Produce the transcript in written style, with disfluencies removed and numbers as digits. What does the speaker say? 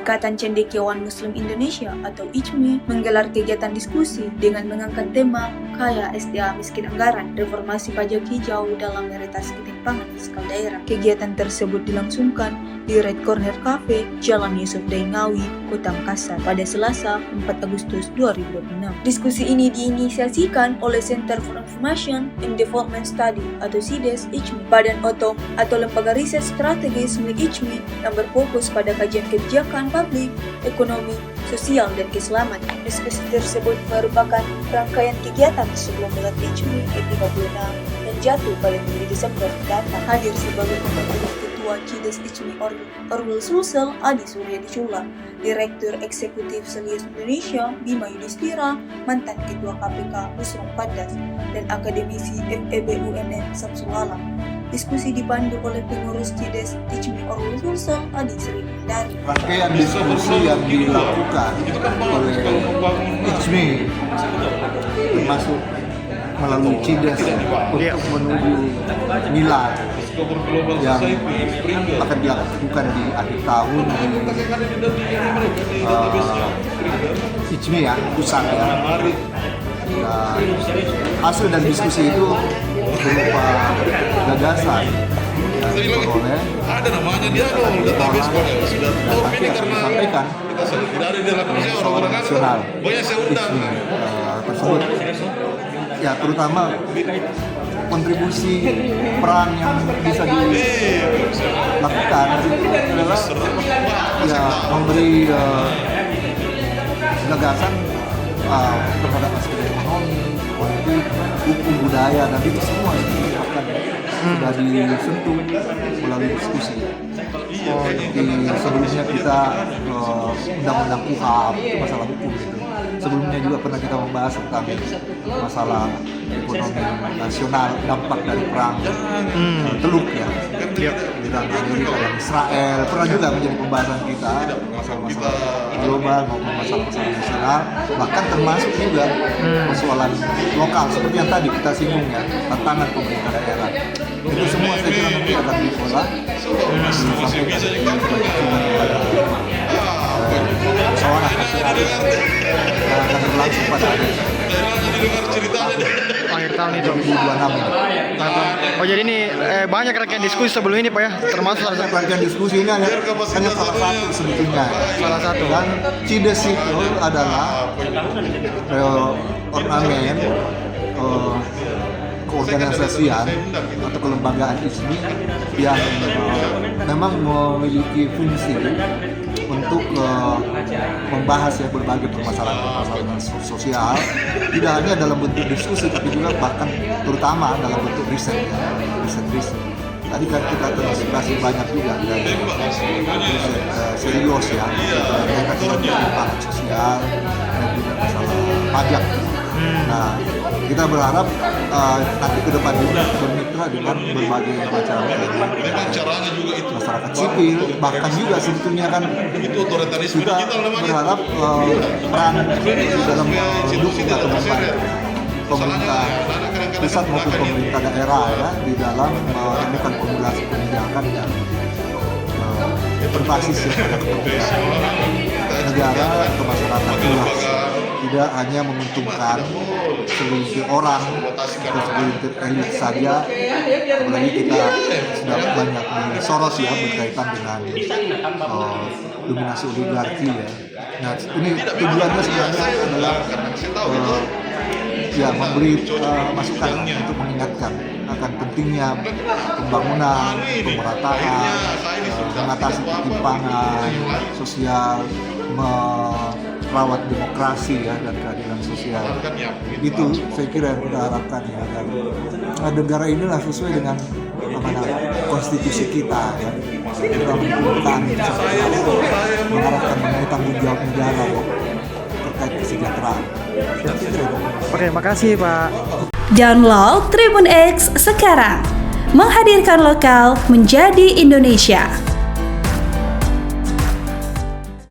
Ikatan Cendekiawan Muslim Indonesia atau ICMI menggelar kegiatan diskusi dengan mengangkat tema Kaya SDA Miskin Anggaran, Reformasi Pajak Hijau dalam Mengatasi Ketimpangan Fiskal Daerah. Kegiatan tersebut dilangsungkan di Red Corner Cafe, Jalan Yusuf Daingawi, Kota Makassar pada Selasa 4 Agustus 2026. Diskusi ini diinisiasikan oleh Center for Information and Development Study atau CIDES ICMI, Badan Otom atau lembaga riset strategis milik ICMI yang berfokus pada kajian kebijakan publik, ekonomi, sosial, dan keselamatan. Diskusi tersebut merupakan rangkaian kegiatan sebelum debat ICMI ke-36 yang jatuh pada 7 Desember mendatang. Hadir sebagai pembantu Ketua CIDES ICMI Orwil Sulsel Adi Surya Dicula, Direktur Eksekutif Selius Indonesia Bima Yudhistira, mantan Ketua KPK Nusron Padas, dan akademisi FEB UNN Samsul Alam. Diskusi dipandu oleh pengurus CIDES ICMI Orwil Sulsel Adi Sri Dari. Rangkaian diskusi yang dilakukan oleh ICMI termasuk melalui CIDES untuk menuju nilai yang akan dilakukan di akhir tahun di ICMI ya, pusat ya. Dan hasil dari diskusi itu berupa gagasan yang diperoleh ada namanya dia dong database kok sudah tapi yang disampaikan soal nasional ICMI tersebut ya, terutama kontribusi peran yang bisa dilakukan adalah ya memberi gagasan terhadap aspek ekonomi, politik, hukum, budaya, dan itu semua akan sudah disentuh melalui diskusi. Seperti sebelumnya kita undang-undang KUHP itu masalah hukum itu. Sebelumnya juga pernah kita membahas tentang masalah ekonomi nasional, dampak dari perang Teluk ya, perang Amerika dan Israel, pernah juga menjadi pembahasan kita masalah-masalah global maupun masalah-masalah nasional, bahkan termasuk juga persoalan lokal seperti yang tadi kita singgung ya, tantangan pemerintah daerah. Itu semua saya kira nanti akan diolah disampaikan kepada musyawarah nasional yang akan berlangsung pada akhir tahun itu 2026. Oh jadi ini banyak rangkaian diskusi sebelum ini Pak ya, termasuk salah satu rangkaian diskusi ini hanya salah satu sebetulnya. Salah satu. Dan CIDES itu adalah ornamen keorganisasian atau kelembagaan ICMI yang memang memiliki fungsi untuk membahas ya berbagai permasalahan sosial, tidak hanya dalam bentuk diskusi tapi juga bahkan terutama dalam bentuk riset. Tadi kan kita terinspirasi banyak juga dari riset serius ya, mereka dengan ketimpangan sosial dan juga masalah pajak. Nah, kita berharap nanti ke depan juga bermitra dengan berbagai macam masyarakat sipil, bahkan juga sebetulnya kan kita berharap peran dalam mendukung atau membantu pemerintah pusat maupun pemerintah daerah ya di dalam menemukan formulasi kebijakan yang berbasis ya pada kepentingan negara atau masyarakat luas, tidak hanya menguntungkan segelintir orang atau segelintir elit saja, apalagi kita sudah banyak disorot ya berkaitan dengan dominasi oligarki ya. Nah ini tujuannya sebenarnya adalah ya memberi masukan untuk mengingatkan akan pentingnya pembangunan, pemerataan, mengatasi ketimpangan sosial, merawat demokrasi ya dan keadilan sosial. Itu saya kira yang kita harapkan ya. Dan negara inilah sesuai dengan konstitusi kita ya. Kita menentukan mengharapkan mengenai tanggung jawab negara terkait kesejahteraan. Oke, makasih Pak. Download Tribun X sekarang, menghadirkan lokal menjadi Indonesia.